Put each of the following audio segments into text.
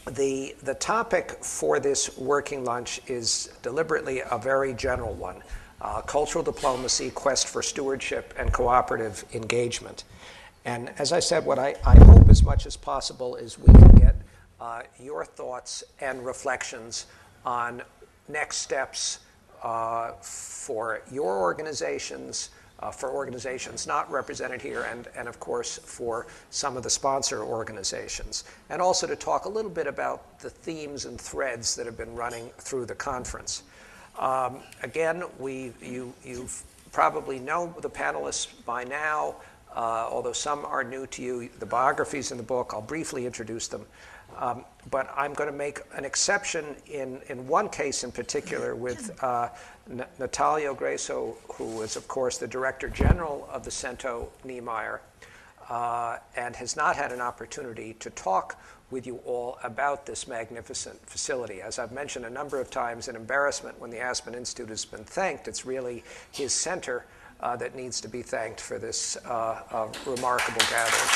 The topic for this working lunch is deliberately a very general one. Cultural diplomacy, quest for stewardship, and cooperative engagement. And as I said, what I hope as much as possible is we can get your thoughts and reflections on next steps for your organizations, for organizations not represented here, and of course for some of the sponsor organizations. And also to talk a little bit about the themes and threads that have been running through the conference. Again, you probably know the panelists by now, although some are new to you. The biographies in the book, I'll briefly introduce them. But I'm going to make an exception in one case in particular with Natalio Grueso, who is, of course, the Director General of the Centro, Niemeyer, and has not had an opportunity to talk with you all about this magnificent facility. As I've mentioned a number of times, an embarrassment when the Aspen Institute has been thanked. It's really his center that needs to be thanked for this remarkable gathering.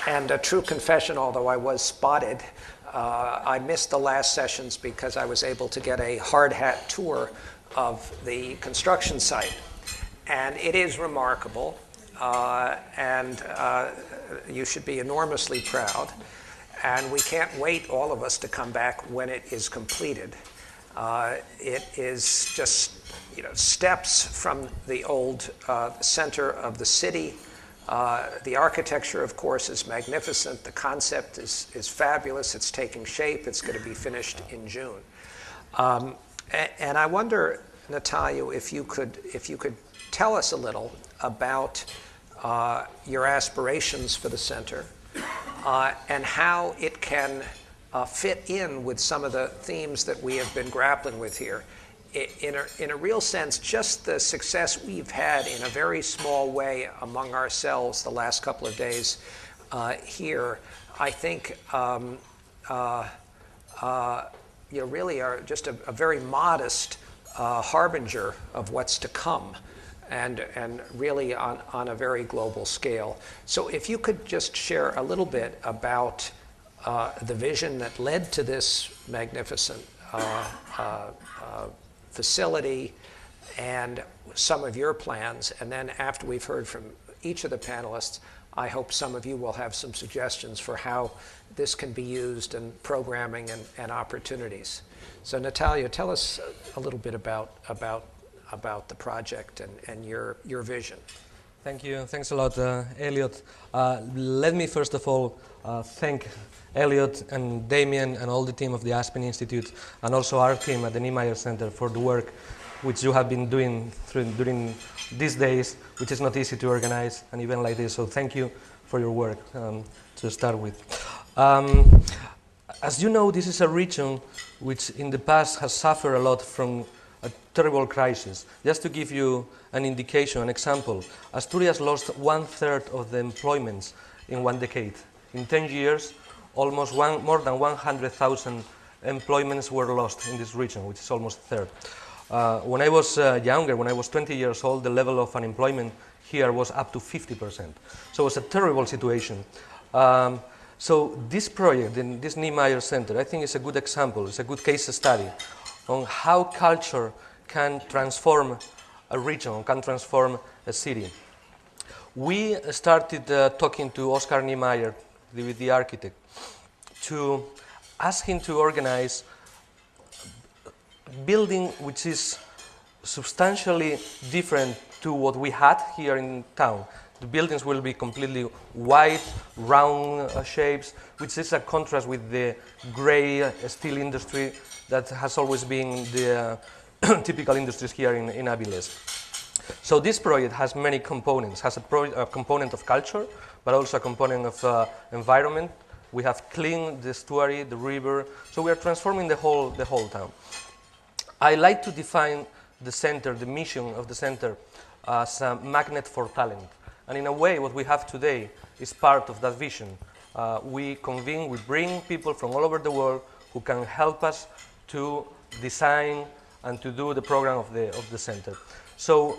And a true confession, although I was spotted, I missed the last sessions because I was able to get a hard hat tour of the construction site. And it is remarkable, and you should be enormously proud. And we can't wait, all of us, to come back when it is completed. It is just, steps from the old center of the city. The architecture, of course, is magnificent. The concept is fabulous. It's taking shape. It's going to be finished in June. And I wonder, Natalio, if you could tell us a little about your aspirations for the center and how it can fit in with some of the themes that we have been grappling with here. In a real sense, just the success we've had in a very small way among ourselves the last couple of days here, I think really are just a very modest harbinger of what's to come, and really on a very global scale. So if you could just share a little bit about the vision that led to this magnificent facility and some of your plans, and then after we've heard from each of the panelists, I hope some of you will have some suggestions for how this can be used in programming and opportunities. So Natalio, tell us a little bit about the project and your vision. Thank you. Thanks a lot, Elliot. Let me first of all thank Elliot and Damien and all the team of the Aspen Institute and also our team at the Niemeyer Center for the work which you have been doing during these days, which is not easy to organize an event like this. So thank you for your work to start with. As you know, this is a region which in the past has suffered a lot from a terrible crisis. Just to give you an indication, an example, Asturias lost 1/3 of the employments in 1 decade. In 10 years, almost more than 100,000 employments were lost in this region, which is almost a third. When I was younger, when I was 20 years old, the level of unemployment here was up to 50%. So it was a terrible situation. So this project, this Niemeyer Center, I think is a good example, it's a good case study on how culture can transform a region, can transform a city. We started talking to Oscar Niemeyer, the architect, to ask him to organize a building which is substantially different to what we had here in town. The buildings will be completely white, round shapes, which is a contrast with the gray steel industry that has always been the typical industries here in Avilés. So this project has many components. Has a component of culture, but also a component of environment. We have cleaned the estuary, the river, so we are transforming the whole town. I like to define the center, the mission of the center, as a magnet for talent. And in a way, what we have today is part of that vision. We bring people from all over the world who can help us to design and to do the program of the center. So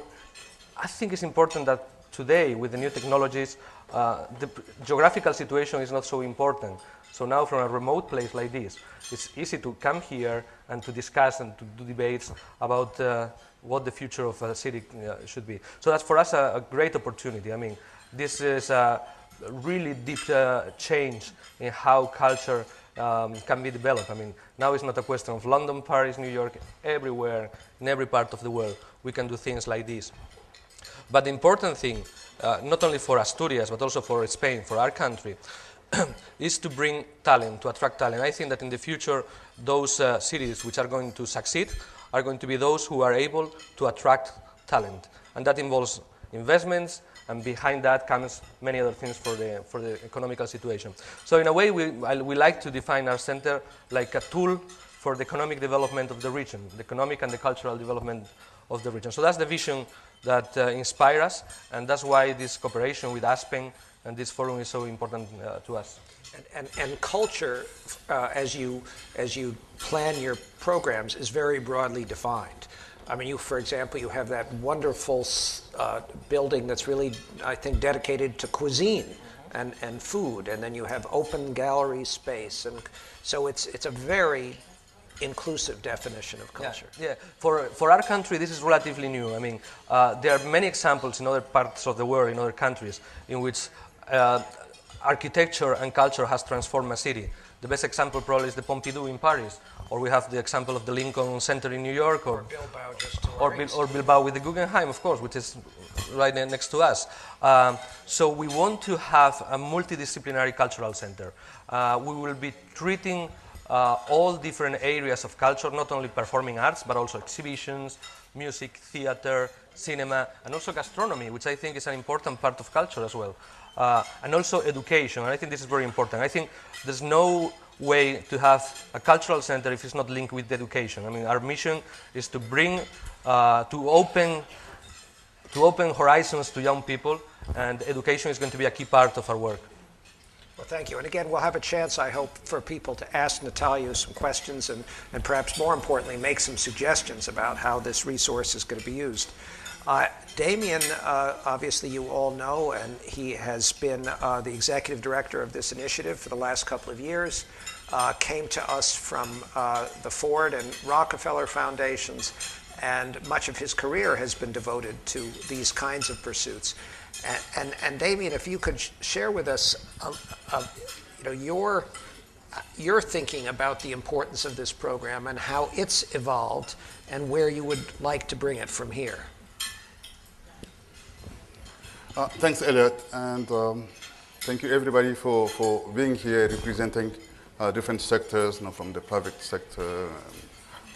I think it's important that today, with the new technologies, the geographical situation is not so important. So now from a remote place like this, it's easy to come here and to discuss and to do debates about what the future of a city should be. So that's for us a great opportunity. I mean, this is a really deep change in how culture can be developed. I mean, now it's not a question of London, Paris, New York, everywhere, in every part of the world, we can do things like this. But the important thing, not only for Asturias, but also for Spain, for our country, is to bring talent, to attract talent. I think that in the future, those cities which are going to succeed are going to be those who are able to attract talent. And that involves investments, and behind that comes many other things for the economical situation. So in a way, we like to define our center like a tool for the economic development of the region, the economic and the cultural development of the region. So that's the vision that inspires us, and that's why this cooperation with Aspen and this forum is so important to us. And culture, as you plan your programs, is very broadly defined. I mean, for example, you have that wonderful building that's really, I think, dedicated to cuisine and food, and then you have open gallery space, and so it's a very inclusive definition of culture. Yeah. For our country, this is relatively new. I mean, there are many examples in other parts of the world, in other countries, in which architecture and culture has transformed a city. The best example probably is the Pompidou in Paris, or we have the example of the Lincoln Center in New York, or Bilbao, just to or Bilbao with the Guggenheim, of course, which is right next to us. So we want to have a multidisciplinary cultural center. We will be treating all different areas of culture, not only performing arts, but also exhibitions, music, theater, cinema, and also gastronomy, which I think is an important part of culture as well. And also education, and I think this is very important. I think there's no way to have a cultural center if it's not linked with education. I mean, our mission is to bring, to open horizons to young people, and education is going to be a key part of our work. Well, thank you. And again, we'll have a chance, I hope, for people to ask Natalio some questions and perhaps more importantly, make some suggestions about how this resource is going to be used. Damien, obviously you all know, and he has been the executive director of this initiative for the last couple of years, came to us from the Ford and Rockefeller Foundations, and much of his career has been devoted to these kinds of pursuits. And Damien, if you could share with us your thinking about the importance of this program and how it's evolved and where you would like to bring it from here. Thanks, Elliot, and thank you everybody for being here representing different sectors, from the private sector,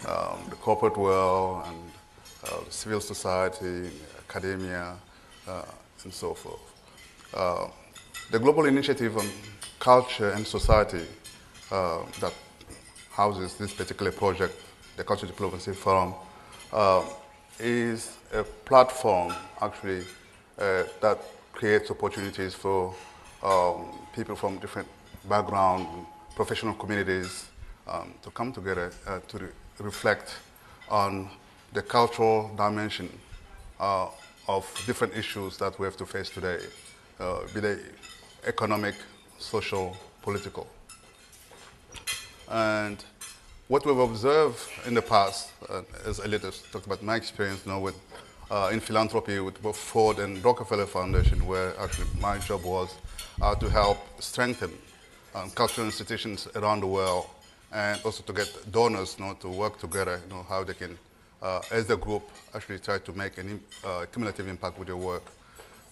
the corporate world, and the civil society, academia, and so forth. The global initiative on culture and society that houses this particular project, the Cultural Diplomacy Forum, is a platform actually that creates opportunities for people from different backgrounds, professional communities to come together to reflect on the cultural dimension of different issues that we have to face today, be they economic, social, political. And what we've observed in the past, as Elliot has talked about my experience with in philanthropy with both Ford and Rockefeller Foundation, where actually my job was to help strengthen cultural institutions around the world, and also to get donors to work together, how they can, as a group, actually try to make a cumulative impact with their work.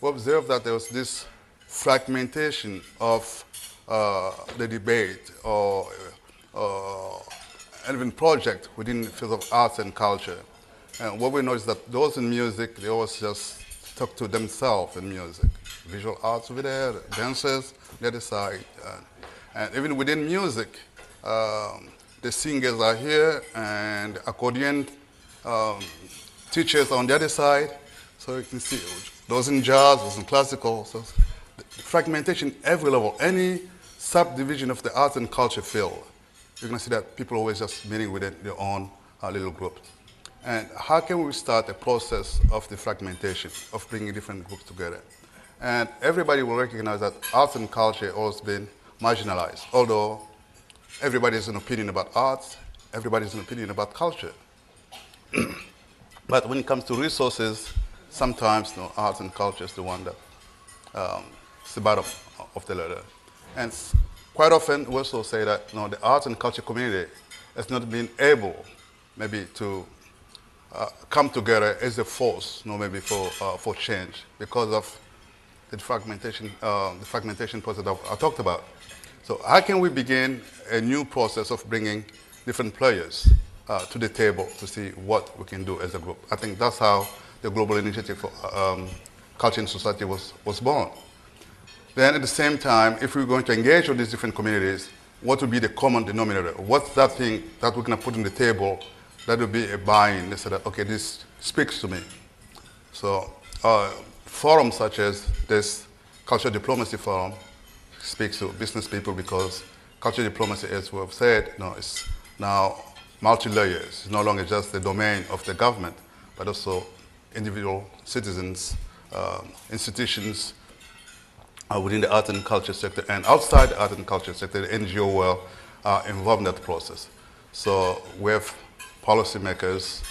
We observed that there was this fragmentation of the debate or even project within the field of arts and culture. And what we know is that those in music, they always just talk to themselves in music. Visual arts over there, dancers, the other side. And even within music, the singers are here and accordion teachers on the other side. So you can see those in jazz, those in classical. So the fragmentation every level, any subdivision of the arts and culture field, you're going to see that people always just meeting within their own little group. And how can we start a process of defragmentation, of bringing different groups together? And everybody will recognize that arts and culture has been marginalized, although everybody has an opinion about arts, everybody has an opinion about culture. But when it comes to resources, sometimes arts and culture is the one that is the bottom of the ladder. And quite often we also say that the arts and culture community has not been able maybe to come together as a force, maybe for change because of the fragmentation process that I talked about. So how can we begin a new process of bringing different players to the table to see what we can do as a group? I think that's how the Global Initiative for Culture and Society was born. Then at the same time, if we're going to engage with these different communities, what would be the common denominator? What's that thing that we're going to put on the table that will be a buy-in? They say that, okay, this speaks to me. So forums such as this Cultural Diplomacy Forum speaks to business people because cultural diplomacy, as we have said, is now multi-layers. It's no longer just the domain of the government, but also individual citizens, institutions within the art and culture sector and outside the art and culture sector, the NGO world, are involved in that process. So we have policymakers,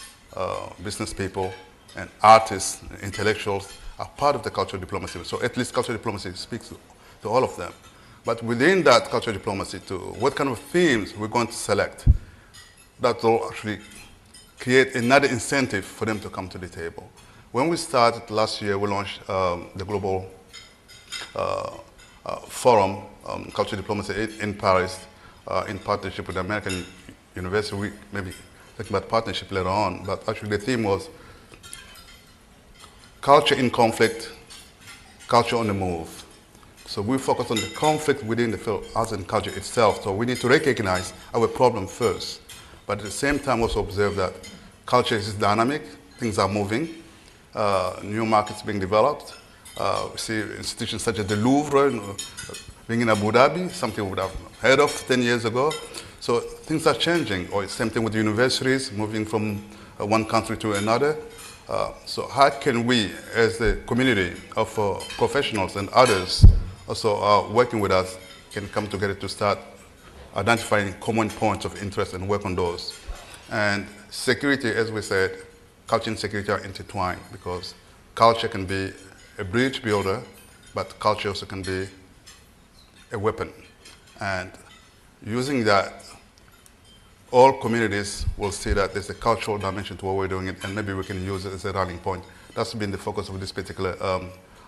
business people, and artists, intellectuals are part of the cultural diplomacy. So at least cultural diplomacy speaks to all of them. But within that cultural diplomacy, too, what kind of themes we're going to select that will actually create another incentive for them to come to the table. When we started last year, we launched the Global Forum, Cultural Diplomacy in Paris, in partnership with the American University. We maybe talk about partnership later on, but actually the theme was culture in conflict, culture on the move. So we focus on the conflict within the field, arts and culture itself. So we need to recognize our problem first, but at the same time also observe that culture is dynamic, things are moving, new markets being developed. We see institutions such as the Louvre being in Abu Dhabi, something we would have heard of 10 years ago. So things are changing, or it's same thing with universities, moving from one country to another. So how can we, as the community of professionals and others also working with us, can come together to start identifying common points of interest and work on those. And security, as we said, culture and security are intertwined because culture can be a bridge builder, but culture also can be a weapon. And using that, all communities will see that there's a cultural dimension to what we're doing, and maybe we can use it as a rallying point. That's been the focus of this particular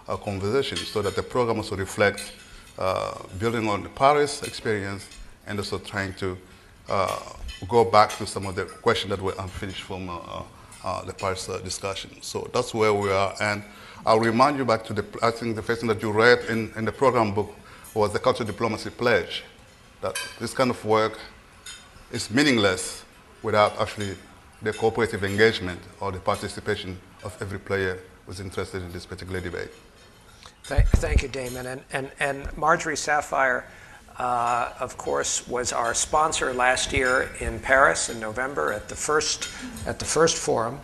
conversation, so that the program also reflects building on the Paris experience and also trying to go back to some of the questions that were unfinished from the Paris discussion. So that's where we are. And I'll remind you back to I think the first thing that you read in the program book was the Cultural Diplomacy Pledge, that this kind of work is meaningless without actually the cooperative engagement or the participation of every player who's interested in this particular debate. Thank you, Damien. And Margery Safir, of course, was our sponsor last year in Paris in November at the first forum.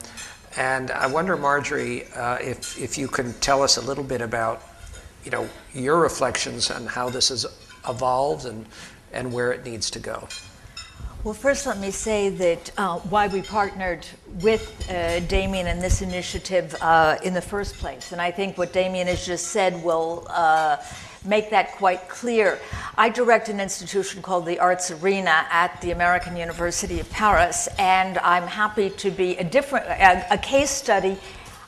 And I wonder, Margery, if you can tell us a little bit about, your reflections on how this has evolved and where it needs to go. Well, first let me say that why we partnered with Damien in this initiative in the first place. And I think what Damien has just said will make that quite clear. I direct an institution called the Arts Arena at the American University of Paris, and I'm happy to be a case study,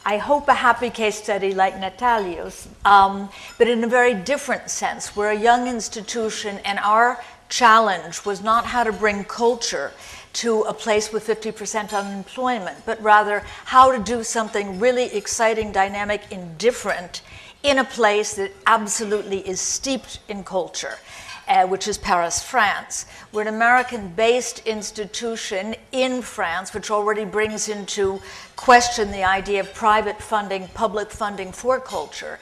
I hope a happy case study like Natalio's, but in a very different sense. We're a young institution, and our challenge was not how to bring culture to a place with 50% unemployment, but rather how to do something really exciting, dynamic, and different in a place that absolutely is steeped in culture, which is Paris, France. We're an American-based institution in France, which already brings into question the idea of private funding, public funding for culture.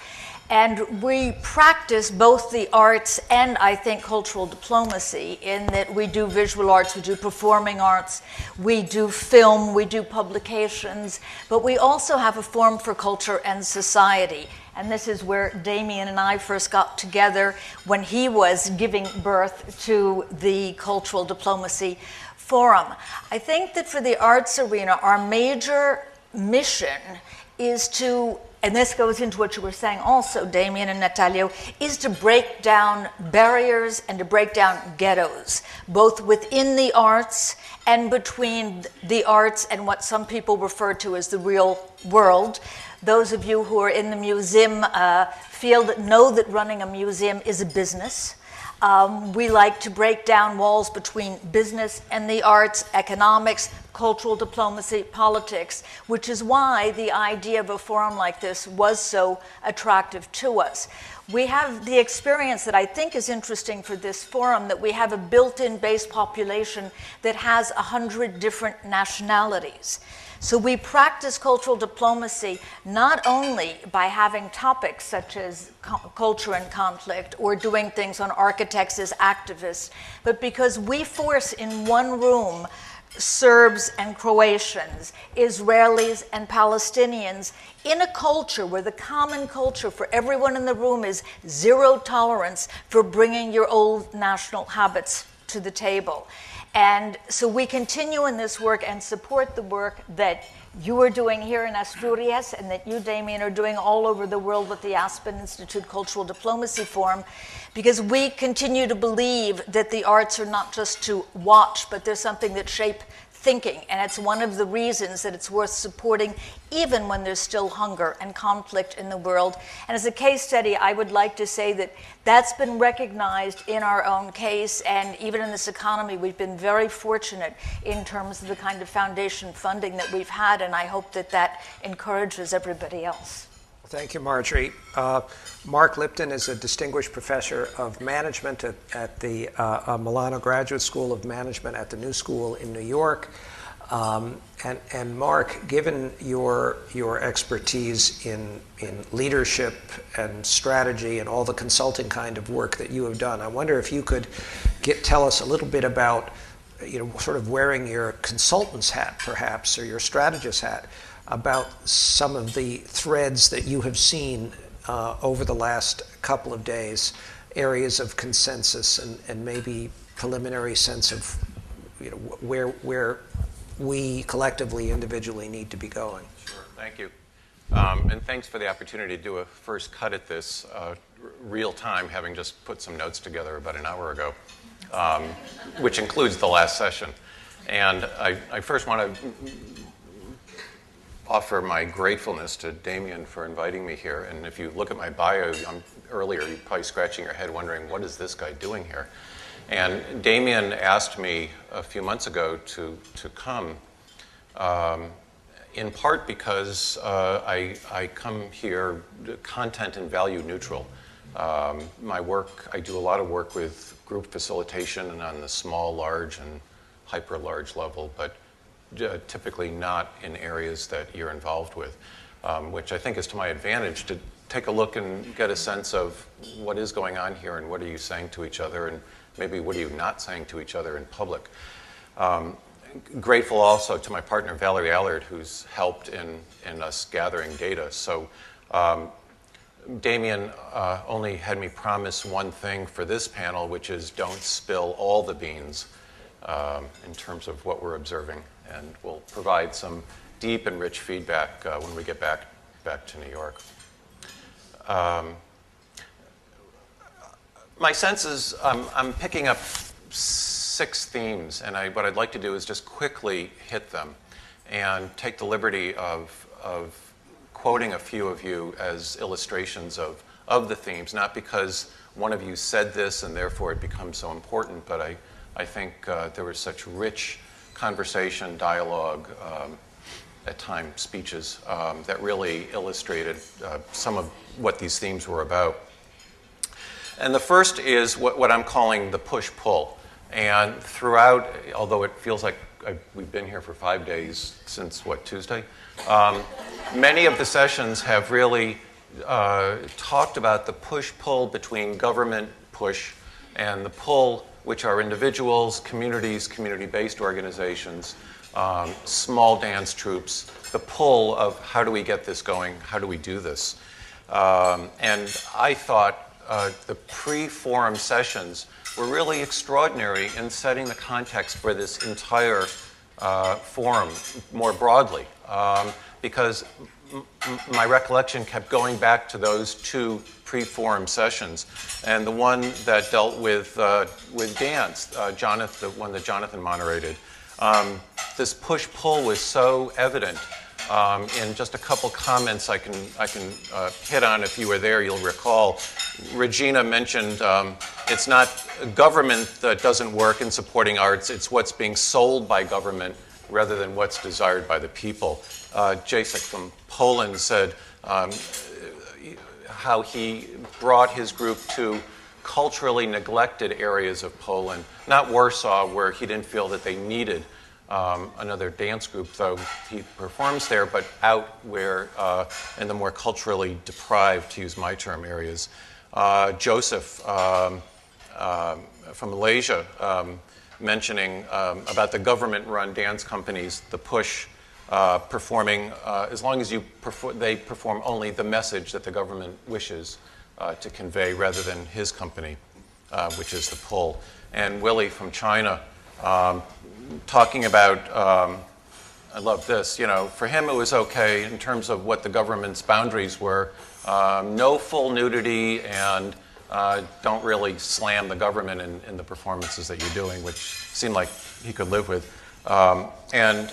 And we practice both the arts and, I think, cultural diplomacy in that we do visual arts, we do performing arts, we do film, we do publications, but we also have a forum for culture and society. And this is where Damien and I first got together when he was giving birth to the Cultural Diplomacy Forum. I think that for the arts arena, our major mission is to, and this goes into what you were saying also, Damien and Natalio, is to break down barriers and to break down ghettos, both within the arts and between the arts and what some people refer to as the real world. Those of you who are in the museum field know that running a museum is a business. We like to break down walls between business and the arts, economics, cultural diplomacy, politics, which is why the idea of a forum like this was so attractive to us. We have the experience that I think is interesting for this forum, that we have a built-in base population that has 100 different nationalities. So we practice cultural diplomacy not only by having topics such as culture and conflict or doing things on architects as activists, but because we force in one room Serbs and Croatians, Israelis and Palestinians in a culture where the common culture for everyone in the room is zero tolerance for bringing your old national habits to the table. And so we continue in this work and support the work that you are doing here in Asturias and that you, Damien, are doing all over the world with the Aspen Institute Cultural Diplomacy Forum, because we continue to believe that the arts are not just to watch, but they're something that shape thinking. And it's one of the reasons that it's worth supporting even when there's still hunger and conflict in the world. And as a case study, I would like to say that that's been recognized in our own case, and even in this economy, we've been very fortunate in terms of the kind of foundation funding that we've had, and I hope that that encourages everybody else. Thank you, Margery. Mark Lipton is a distinguished professor of management at the Milano Graduate School of Management at the New School in New York. And Mark, given your expertise in leadership and strategy and all the consulting kind of work that you have done, I wonder if you could tell us a little bit about, sort of wearing your consultant's hat, perhaps, or your strategist hat, about some of the threads that you have seen over the last couple of days, areas of consensus and maybe preliminary sense of where we collectively, individually need to be going. Sure, thank you. And thanks for the opportunity to do a first cut at this real time, having just put some notes together about an hour ago, which includes the last session. And I first want to offer my gratefulness to Damien for inviting me here. And if you look at my bio earlier, you're probably scratching your head wondering, what is this guy doing here? And Damien asked me a few months ago to come, in part because I come here content and value neutral. My work, I do a lot of work with group facilitation and on the small, large, and hyper large level, but typically not in areas that you're involved with, which I think is to my advantage to take a look and get a sense of what is going on here and what are you saying to each other, and maybe what are you not saying to each other in public. Grateful also to my partner Valerie Allard, who's helped in us gathering data. So Damien only had me promise one thing for this panel, which is don't spill all the beans in terms of what we're observing. And we'll provide some deep and rich feedback when we get back to New York. My sense is I'm picking up 6 themes, and what I'd like to do is just quickly hit them and take the liberty of quoting a few of you as illustrations of the themes, not because one of you said this and therefore it becomes so important, but I think there was such rich conversation, dialogue, at times speeches, that really illustrated some of what these themes were about. And the first is what I'm calling the push-pull. And throughout, although it feels like we've been here for 5 days since, Tuesday? Many of the sessions have really talked about the push-pull between government push and the pull, which are individuals, communities, community-based organizations, small dance troops, the pull of how do we get this going, how do we do this? And I thought the pre-forum sessions were really extraordinary in setting the context for this entire forum more broadly, because my recollection kept going back to those two pre-forum sessions, and the one that dealt with dance, Jonathan, the one that Jonathan moderated. This push-pull was so evident. In just a couple comments I can hit on. If you were there, you'll recall. Regina mentioned it's not government that doesn't work in supporting arts, it's what's being sold by government rather than what's desired by the people. Jacek from Poland said how he brought his group to culturally neglected areas of Poland, not Warsaw, where he didn't feel that they needed another dance group, though he performs there, but out where in the more culturally deprived, to use my term, areas. Joseph from Malaysia mentioning about the government-run dance companies, the push performing, as long as they perform only the message that the government wishes to convey rather than his company, which is the pull. And Willie from China talking about, I love this, for him it was okay in terms of what the government's boundaries were, no full nudity and don't really slam the government in the performances that you're doing, which seemed like he could live with. And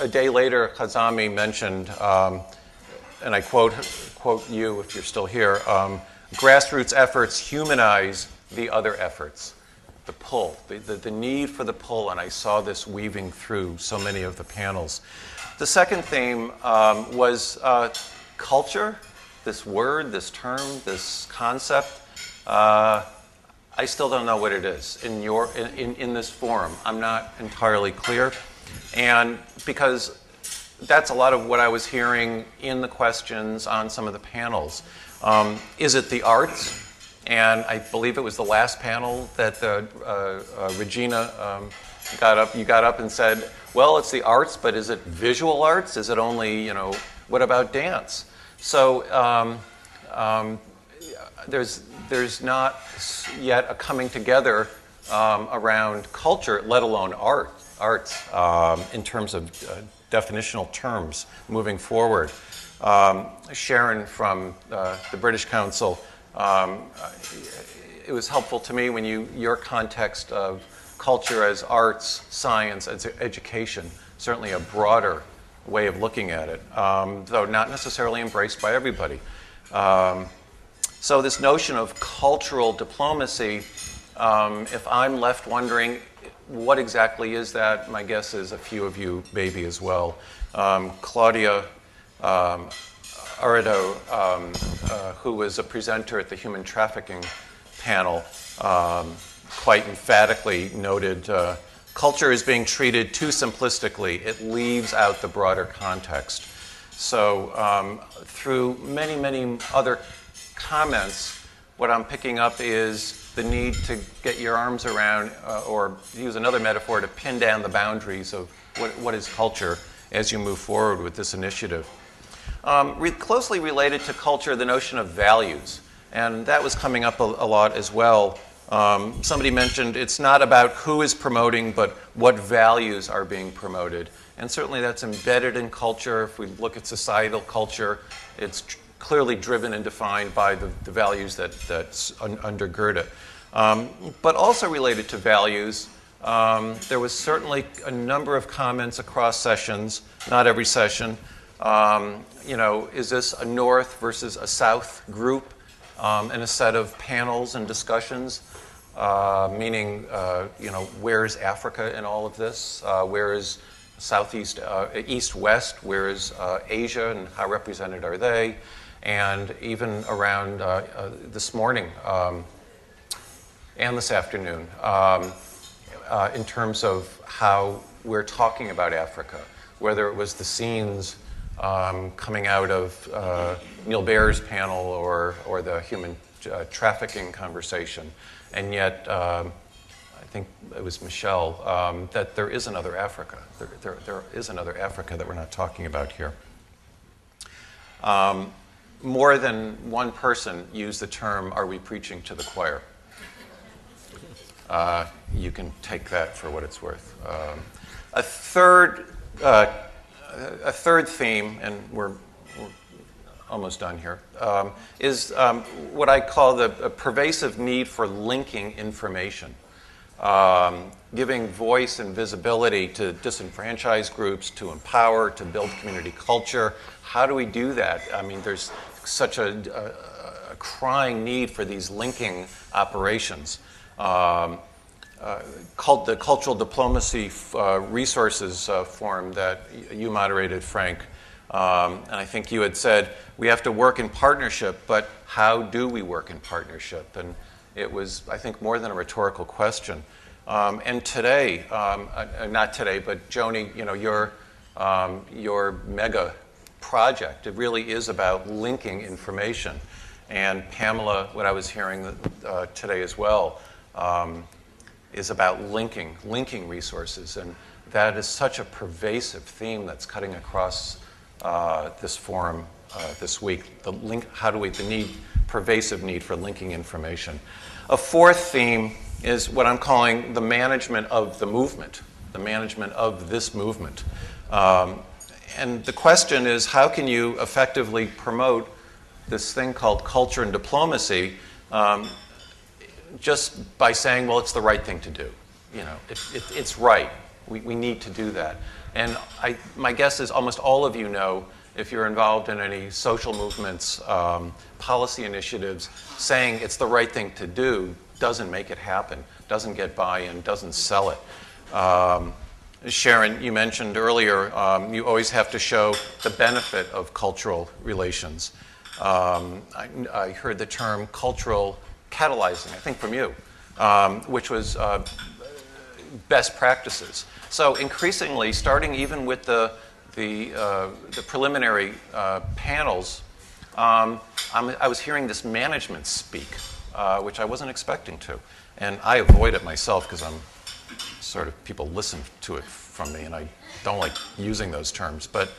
a day later, Kazami mentioned, and I quote you if you're still here, grassroots efforts humanize the other efforts. The pull, the need for the pull, and I saw this weaving through so many of the panels. The second theme was culture, this word, this term, this concept. I still don't know what it is in this forum. I'm not entirely clear. And because that's a lot of what I was hearing in the questions on some of the panels. Is it the arts? And I believe it was the last panel that Regina you got up and said, well, it's the arts, but is it visual arts? Is it only, what about dance? So there's not yet a coming together around culture, let alone arts, in terms of definitional terms moving forward. Sharon from the British Council, it was helpful to me when your context of culture as arts, science, as education, certainly a broader way of looking at it, though not necessarily embraced by everybody. So this notion of cultural diplomacy, if I'm left wondering what exactly is that, my guess is a few of you maybe as well. Claudia Arent, who was a presenter at the human trafficking panel, quite emphatically noted, culture is being treated too simplistically. It leaves out the broader context. So through many, many other comments, what I'm picking up is the need to get your arms around, or use another metaphor, to pin down the boundaries of what is culture as you move forward with this initiative. Closely related to culture, the notion of values, and that was coming up a lot as well. Somebody mentioned it's not about who is promoting, but what values are being promoted. And certainly that's embedded in culture. If we look at societal culture, it's clearly driven and defined by the values that undergird it. But also related to values, there was certainly a number of comments across sessions, not every session. Is this a North versus a South group and a set of panels and discussions? Meaning, where is Africa in all of this? Where is Southeast, East-West? Where is Asia, and how represented are they? And even around this morning and this afternoon, in terms of how we're talking about Africa, whether it was the scenes coming out of Neil Baer's panel or the human trafficking conversation. And yet, I think it was Michelle, that there is another Africa. There is another Africa that we're not talking about here. More than one person used the term, "Are we preaching to the choir?" You can take that for what it's worth. A third theme, and we're almost done here, is what I call the pervasive need for linking information. Giving voice and visibility to disenfranchised groups, to empower, to build community culture. How do we do that? I mean, there's such a crying need for these linking operations. Called the Cultural Diplomacy Resources Forum that you moderated, Frank. And I think you had said, we have to work in partnership, but how do we work in partnership? And it was, I think, more than a rhetorical question. And today, not today, but Joni, you know, your mega project, it really is about linking information. And Pamela, what I was hearing today as well, is about linking resources. And that is such a pervasive theme that's cutting across this forum this week. The pervasive need for linking information. A fourth theme is what I'm calling the management of the movement, the management of this movement. And the question is, how can you effectively promote this thing called culture and diplomacy just by saying, well, it's the right thing to do. You know, it's right. We need to do that. And my guess is almost all of you know, if you're involved in any social movements, policy initiatives, saying it's the right thing to do doesn't make it happen, doesn't get buy-in, doesn't sell it. Sharon, you mentioned earlier, you always have to show the benefit of cultural relations. I heard the term cultural catalyzing, I think from you, which was best practices. So increasingly, starting even with the preliminary panels, I was hearing this management speak, which I wasn't expecting to. And I avoid it myself because I'm sort of, people listen to it from me, and I don't like using those terms. But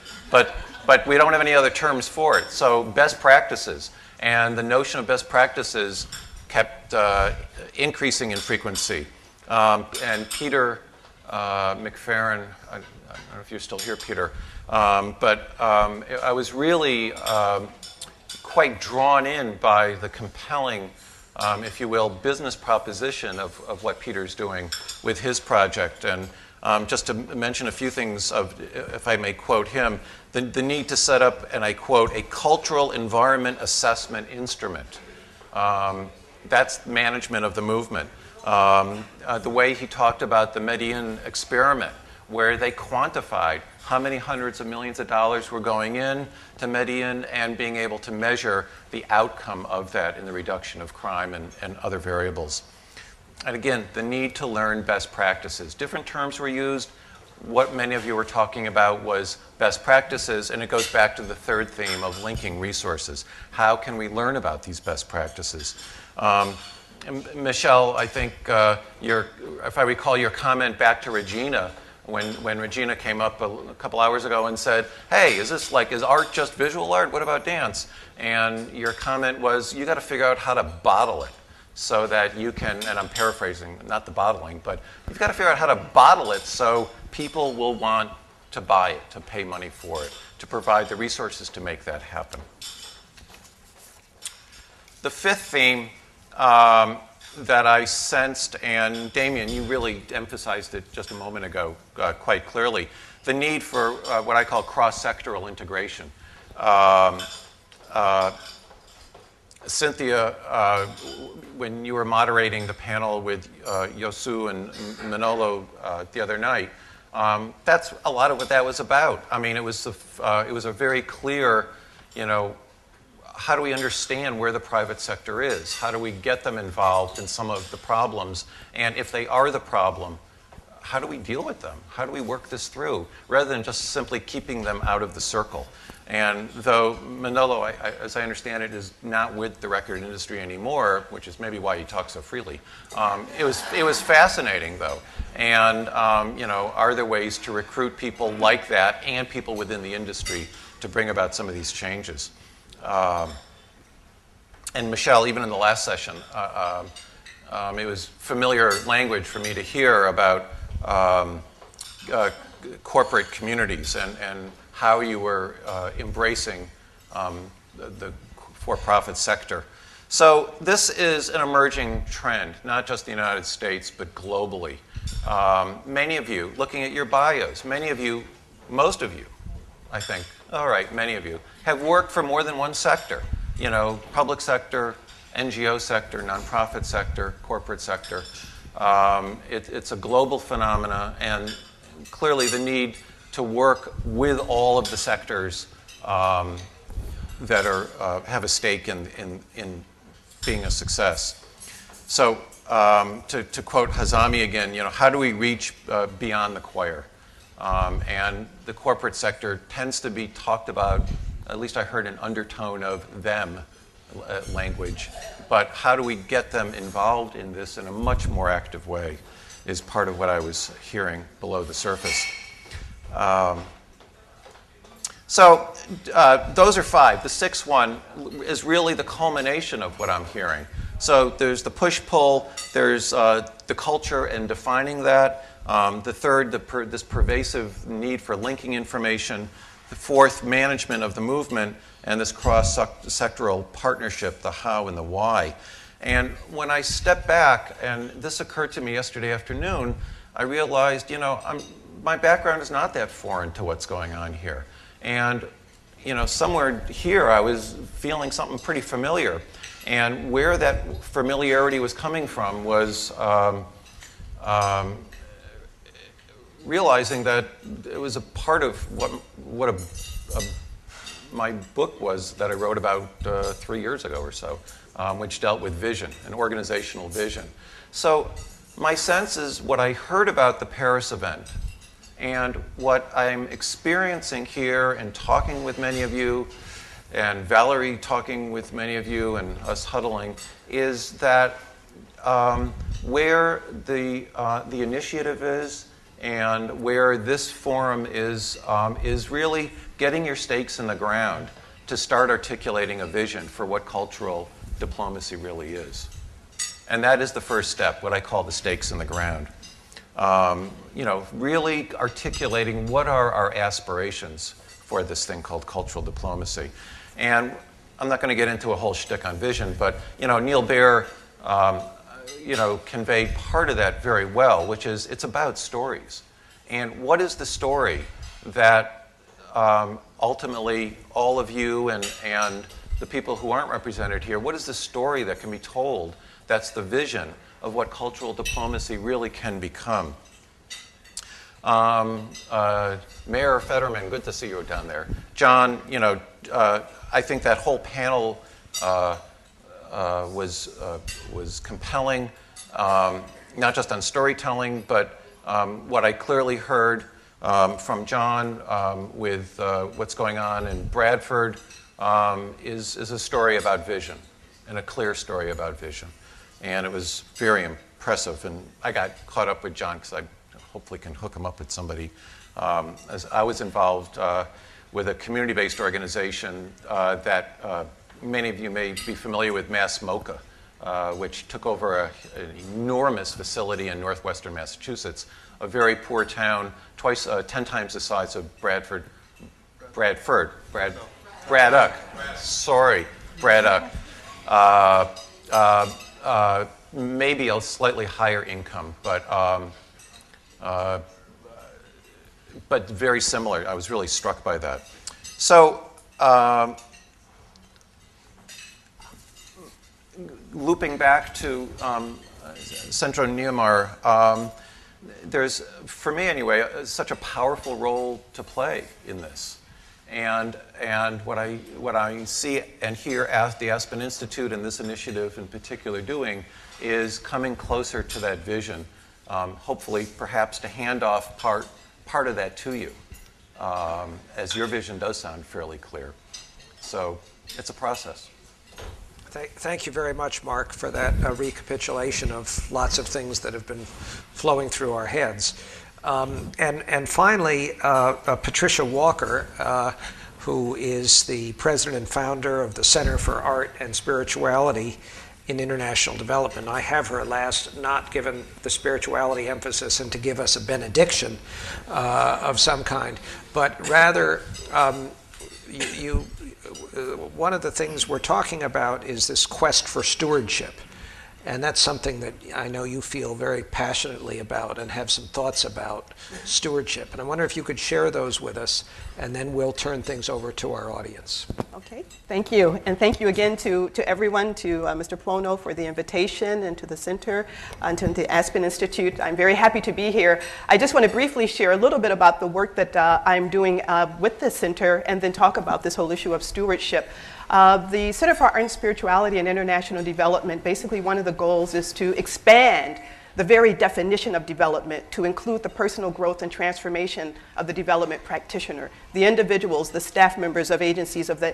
we don't have any other terms for it. So best practices. And the notion of best practices kept increasing in frequency. And Peter McFerrin, I don't know if you're still here, Peter, but I was really quite drawn in by the compelling, if you will, business proposition of what Peter's doing with his project. And just to mention a few things, if I may quote him, the need to set up, and I quote, a cultural environment assessment instrument. That's management of the movement. The way he talked about the Medellin experiment, where they quantified how many hundreds of millions of dollars were going in to Medellin and being able to measure the outcome of that in the reduction of crime and other variables. And again, the need to learn best practices. Different terms were used. What many of you were talking about was best practices, and it goes back to the third theme of linking resources. How can we learn about these best practices? Michelle, I think if I recall your comment back to Regina, when Regina came up a couple hours ago and said, hey, is art just visual art? What about dance? And your comment was, you got to figure out how to bottle it so that you can, and I'm paraphrasing, not the bottling, but you've got to figure out how to bottle it so people will want to buy it, to pay money for it, to provide the resources to make that happen. The fifth theme that I sensed, and Damien, you really emphasized it just a moment ago quite clearly, the need for what I call cross-sectoral integration. Cynthia, when you were moderating the panel with Yosu and Manolo the other night, that's a lot of what that was about. I mean, it was a very clear, how do we understand where the private sector is? How do we get them involved in some of the problems? And if they are the problem, how do we deal with them? How do we work this through, rather than just simply keeping them out of the circle? And though Manolo, as I understand it, is not with the record industry anymore, which is maybe why he talks so freely, it was fascinating, though. And are there ways to recruit people like that and people within the industry to bring about some of these changes? And Michelle, even in the last session, it was familiar language for me to hear about corporate communities and how you were embracing the for-profit sector. So this is an emerging trend, not just in the United States, but globally. Many of you, looking at your bios, many of you, most of you, I think, all right, many of you, have worked for more than one sector. Public sector, NGO sector, nonprofit sector, corporate sector. It's a global phenomena, and clearly the need to work with all of the sectors that have a stake in being a success. So to quote Hazami again, how do we reach beyond the choir? And the corporate sector tends to be talked about, at least I heard an undertone of them language, but how do we get them involved in this in a much more active way is part of what I was hearing below the surface. So those are 5. The 6th one is really the culmination of what I'm hearing. So there's the push-pull, there's the culture and defining that. The 3rd, this pervasive need for linking information. The 4th, management of the movement, and this cross-sectoral partnership, the how and the why. And when I step back, and this occurred to me yesterday afternoon, I realized, my background is not that foreign to what's going on here. And, somewhere here I was feeling something pretty familiar. And where that familiarity was coming from was realizing that it was a part of what my book was that I wrote about 3 years ago or so, which dealt with vision, an organizational vision. So my sense is what I heard about the Paris event and what I'm experiencing here and talking with many of you, and Valerie talking with many of you and us huddling, is that where the initiative is and where this forum is really getting your stakes in the ground to start articulating a vision for what cultural diplomacy really is. And that is the first step, what I call the stakes in the ground. Really articulating what are our aspirations for this thing called cultural diplomacy. And I'm not going to get into a whole shtick on vision, but, Neil Baer, conveyed part of that very well, which is it's about stories. And what is the story that ultimately all of you and the people who aren't represented here, what is the story that can be told that's the vision of what cultural diplomacy really can become? Mayor Fetterman, good to see you down there. John, I think that whole panel was compelling, not just on storytelling, but what I clearly heard from John with what's going on in Bradford is a story about vision, and a clear story about vision. And it was very impressive. And I got caught up with John because I hopefully can hook him up with somebody. As I was involved with a community-based organization that many of you may be familiar with, Mass MoCA, which took over an enormous facility in northwestern Massachusetts, a very poor town, 10 times the size of Braddock. Sorry, Braddock. Maybe a slightly higher income, but very similar. I was really struck by that. So, looping back to Centro Niemeyer, there's, for me anyway, such a powerful role to play in this. And what I see and hear as the Aspen Institute and this initiative in particular doing is coming closer to that vision hopefully perhaps to hand off part of that to you, as your vision does sound fairly clear. So it's a process. Thank you very much, Mark, for that recapitulation of lots of things that have been flowing through our heads. And finally, Patricia Walker, who is the president and founder of the Center for Art and Spirituality in International Development. I have her last not given the spirituality emphasis and to give us a benediction of some kind, but rather one of the things we're talking about is this quest for stewardship. And that's something that I know you feel very passionately about and have some thoughts about stewardship. And I wonder if you could share those with us, and then we'll turn things over to our audience. Okay, thank you. And thank you again to everyone, to Mr. Pwono for the invitation, and to the Center, and to the Aspen Institute. I'm very happy to be here. I just want to briefly share a little bit about the work that I'm doing with the Center, and then talk about this whole issue of stewardship. The Center for Art and Spirituality and International Development, basically one of the goals is to expand the very definition of development to include the personal growth and transformation of the development practitioner, the individuals, the staff members of agencies of the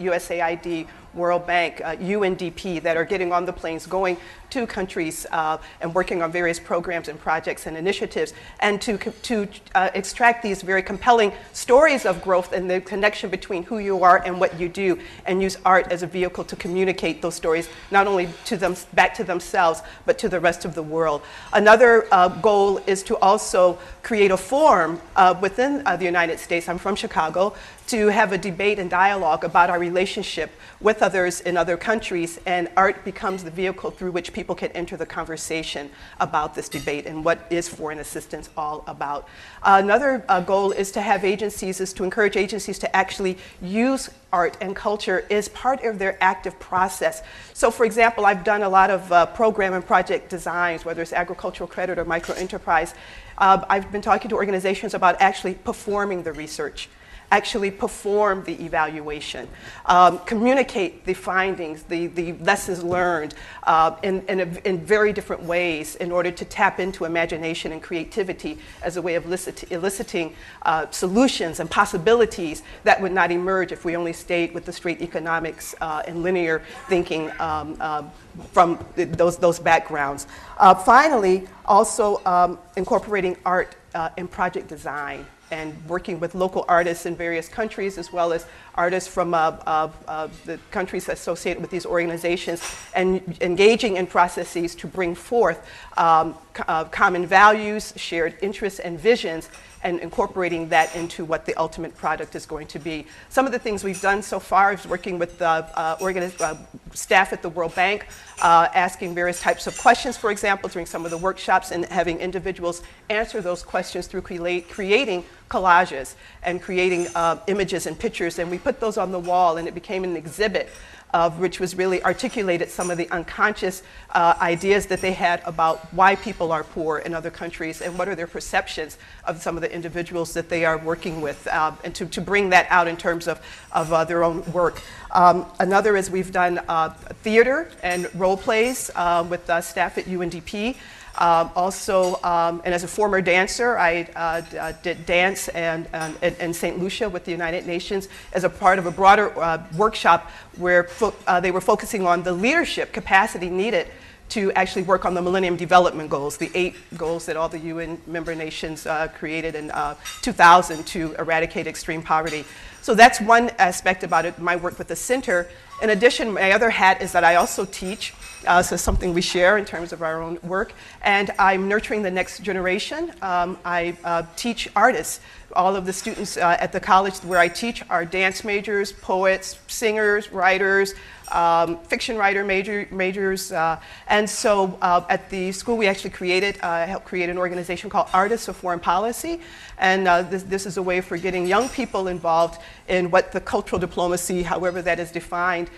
USAID, World Bank, UNDP that are getting on the planes, going to countries and working on various programs and projects and initiatives, and to extract these very compelling stories of growth and the connection between who you are and what you do, and use art as a vehicle to communicate those stories, not only to them, back to themselves, but to the rest of the world. Another goal is to also create a forum within the United States. I'm from Chicago, to have a debate and dialogue about our relationship with others in other countries, and art becomes the vehicle through which people can enter the conversation about this debate and what is foreign assistance all about. Another goal is to have agencies, is to encourage agencies to actually use art and culture as part of their active process. So for example, I've done a lot of program and project designs, whether it's agricultural credit or microenterprise. I've been talking to organizations about actually performing the research, actually perform the evaluation, communicate the findings, the lessons learned in very different ways in order to tap into imagination and creativity as a way of eliciting solutions and possibilities that would not emerge if we only stayed with the straight economics and linear thinking from those backgrounds. Finally, also incorporating art in project design, and working with local artists in various countries, as well as artists from the countries associated with these organizations, and engaging in processes to bring forth common values, shared interests, and visions, and incorporating that into what the ultimate product is going to be. Some of the things we've done so far is working with staff at the World Bank, asking various types of questions, for example, during some of the workshops, and having individuals answer those questions through creating collages and creating images and pictures. And we put those on the wall, and it became an exhibit which was really articulated some of the unconscious ideas that they had about why people are poor in other countries and what are their perceptions of some of the individuals that they are working with, and to bring that out in terms of their own work. Another is we've done theater and role plays with staff at UNDP. And as a former dancer, I did dance in St. Lucia with the United Nations as a part of a broader workshop where they were focusing on the leadership capacity needed to actually work on the Millennium Development Goals, the 8 goals that all the UN member nations created in 2000 to eradicate extreme poverty. So that's one aspect about it, my work with the center. In addition, my other hat is that I also teach. So something we share in terms of our own work. And I'm nurturing the next generation. I teach artists. All of the students at the college where I teach are dance majors, poets, singers, writers, fiction writer majors. And so at the school we actually helped create an organization called Artists of Foreign Policy. And this is a way for getting young people involved in what the cultural diplomacy, however that is defined,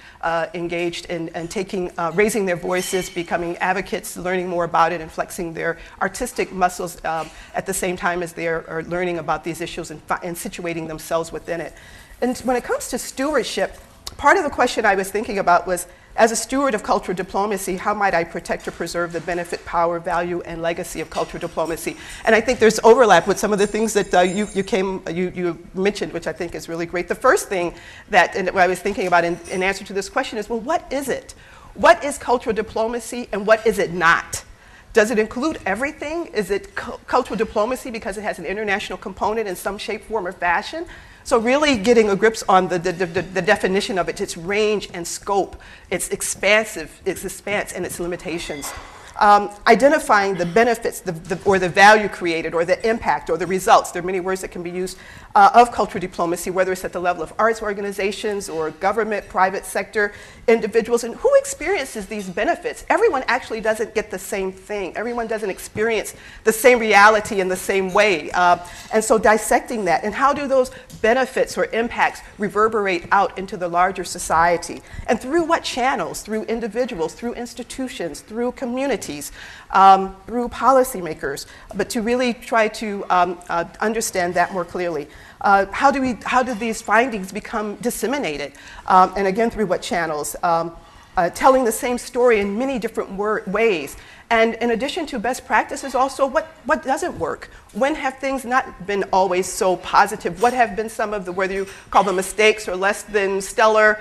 engaged in taking, raising their voices, becoming advocates, learning more about it, and flexing their artistic muscles at the same time as they are learning about these issues and situating themselves within it. And when it comes to stewardship, part of the question I was thinking about was, As a steward of cultural diplomacy, how might I protect or preserve the benefit, power, value, and legacy of cultural diplomacy? And I think there's overlap with some of the things that you mentioned, which I think is really great. The first thing that I was thinking about in answer to this question is, well, what is it? What is cultural diplomacy and what is it not? Does it include everything? Is it cultural diplomacy because it has an international component in some shape, form, or fashion? So really getting a grip on the definition of it, its range and scope, its expanse and its limitations. Identifying the benefits or the value created or the impact or the results. There are many words that can be used of cultural diplomacy, whether it's at the level of arts organizations or government, private sector, individuals, and who experiences these benefits. Everyone actually doesn't get the same thing. Everyone doesn't experience the same reality in the same way. And so dissecting that, and how do those benefits or impacts reverberate out into the larger society? And through what channels? Through individuals, through institutions, through communities, through policymakers, but to really try to understand that more clearly. How do these findings become disseminated? And again, through what channels? Telling the same story in many different ways. And in addition to best practices, also what doesn't work? When have things not been always so positive? What have been some of the, whether you call them mistakes or less than stellar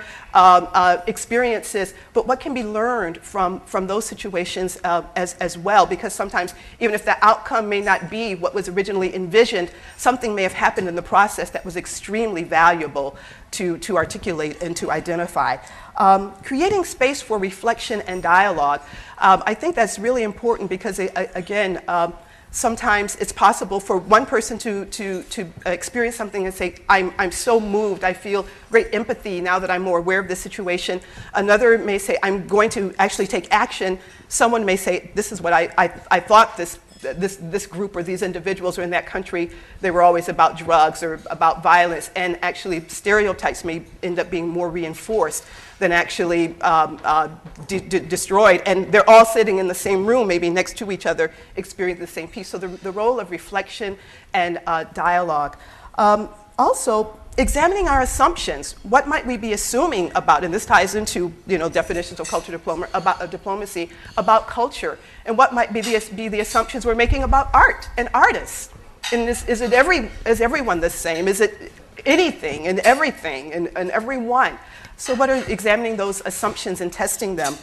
experiences, but what can be learned from those situations as well? Because sometimes, even if the outcome may not be what was originally envisioned, something may have happened in the process that was extremely valuable to articulate and to identify. Creating space for reflection and dialogue. I think that's really important because, again, sometimes it's possible for one person to experience something and say, I'm so moved, I feel great empathy now that I'm more aware of this situation. Another may say, I'm going to actually take action. Someone may say, this is what I thought this group or these individuals or in that country, they were always about drugs or about violence, and actually stereotypes may end up being more reinforced than actually destroyed. And they're all sitting in the same room, maybe next to each other, experiencing the same piece. So the role of reflection and dialogue. Also, examining our assumptions. What might we be assuming about, and this ties into definitions of cultural diplomacy, about culture, and what might be the assumptions we're making about art and artists. And is everyone the same? Is it anything and everything and everyone? So what are examining those assumptions and testing them?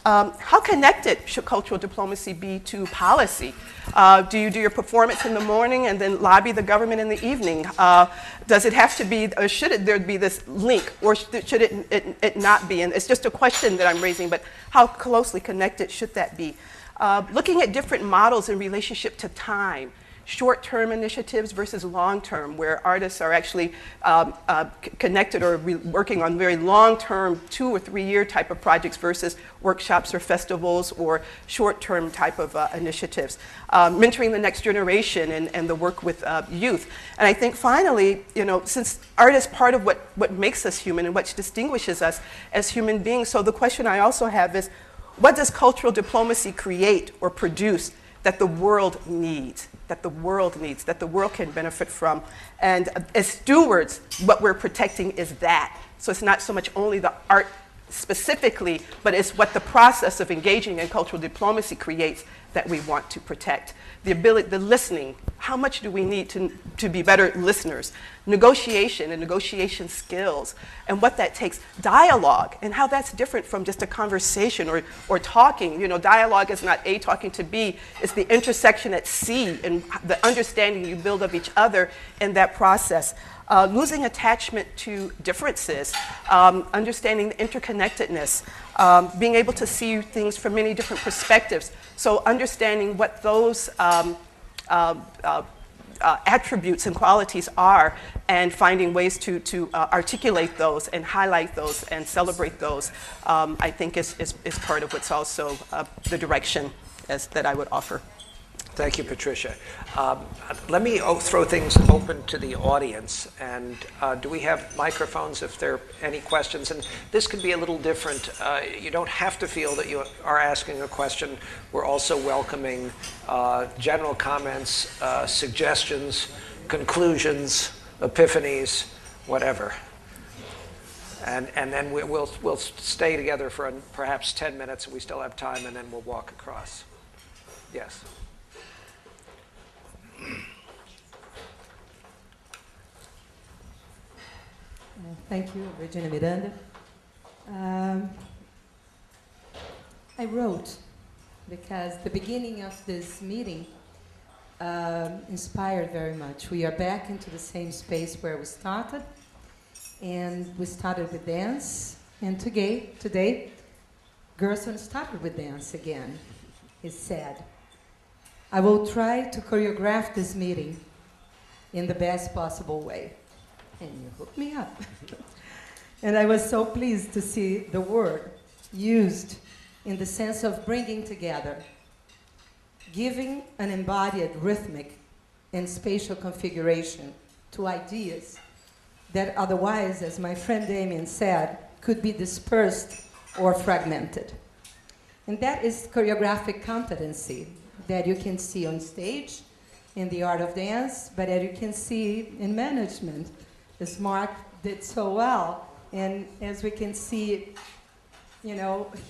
How connected should cultural diplomacy be to policy? Do you do your performance in the morning and then lobby the government in the evening? Does it have to be, or should there be this link, or should it not be? And it's just a question that I'm raising, but how closely connected should that be? Looking at different models in relationship to time. Short-term initiatives versus long-term, where artists are actually connected or working on very long-term 2 or 3 year type of projects versus workshops or festivals or short-term type of initiatives. Mentoring the next generation and the work with youth. And I think finally, since art is part of what makes us human and what distinguishes us as human beings, so the question I also have is, what does cultural diplomacy create or produce that the world needs, that the world can benefit from? And as stewards, what we're protecting is that. So it's not so much only the art specifically, but it's what the process of engaging in cultural diplomacy creates that we want to protect. The ability, the listening, how much do we need to be better listeners? Negotiation and negotiation skills, and what that takes. Dialogue, and how that's different from just a conversation or talking. Dialogue is not A talking to B, it's the intersection at C, and the understanding you build of each other in that process. Losing attachment to differences, understanding the interconnectedness, being able to see things from many different perspectives. So understanding what those attributes and qualities are, and finding ways to articulate those and highlight those and celebrate those, I think is part of what's also the direction that I would offer. Thank you, Patricia. Let me throw things open to the audience. And do we have microphones if there are any questions? And this can be a little different. You don't have to feel that you are asking a question. We're also welcoming general comments, suggestions, conclusions, epiphanies, whatever. And then we'll stay together for perhaps 10 minutes, and we still have time, and then we'll walk across. Yes. Thank you, Regina Miranda. I wrote because the beginning of this meeting inspired very much. We are back into the same space where we started, and we started with dance, and today Gerson started with dance again. He said, I will try to choreograph this meeting in the best possible way. And you hooked me up. And I was so pleased to see the word used in the sense of bringing together, giving an embodied rhythmic and spatial configuration to ideas that otherwise, as my friend Damien said, could be dispersed or fragmented. And that is choreographic competency that you can see on stage in the art of dance, but that you can see in management, as Mark did so well, and as we can see,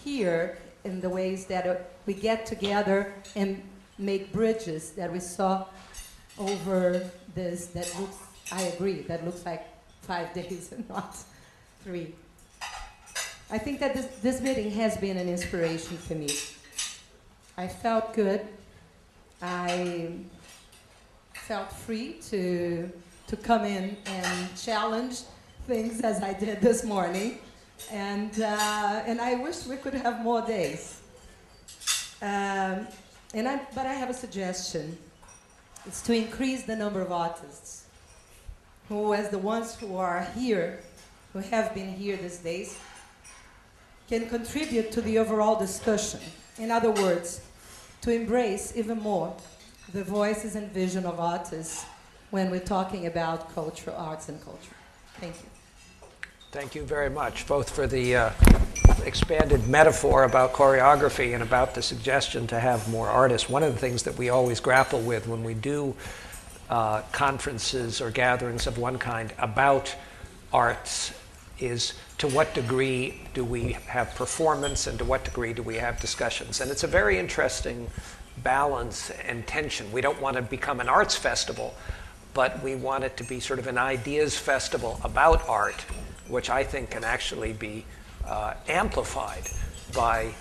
here in the ways that we get together and make bridges that we saw over this, that looks, I agree, that looks like 5 days and not 3. I think that this meeting has been an inspiration for me. I felt good. I felt free to come in and challenge things as I did this morning. And I wish we could have more days. But I have a suggestion. It's to increase the number of artists who, as the ones who are here, who have been here these days, can contribute to the overall discussion. In other words, to embrace even more the voices and vision of artists when we're talking about culture, arts, and culture. Thank you. Thank you very much, both for the expanded metaphor about choreography and about the suggestion to have more artists. One of the things that we always grapple with when we do conferences or gatherings of one kind about arts is to what degree do we have performance and to what degree do we have discussions. And it's a very interesting balance and tension. We don't want to become an arts festival, but we want it to be sort of an ideas festival about art, which I think can actually be amplified by,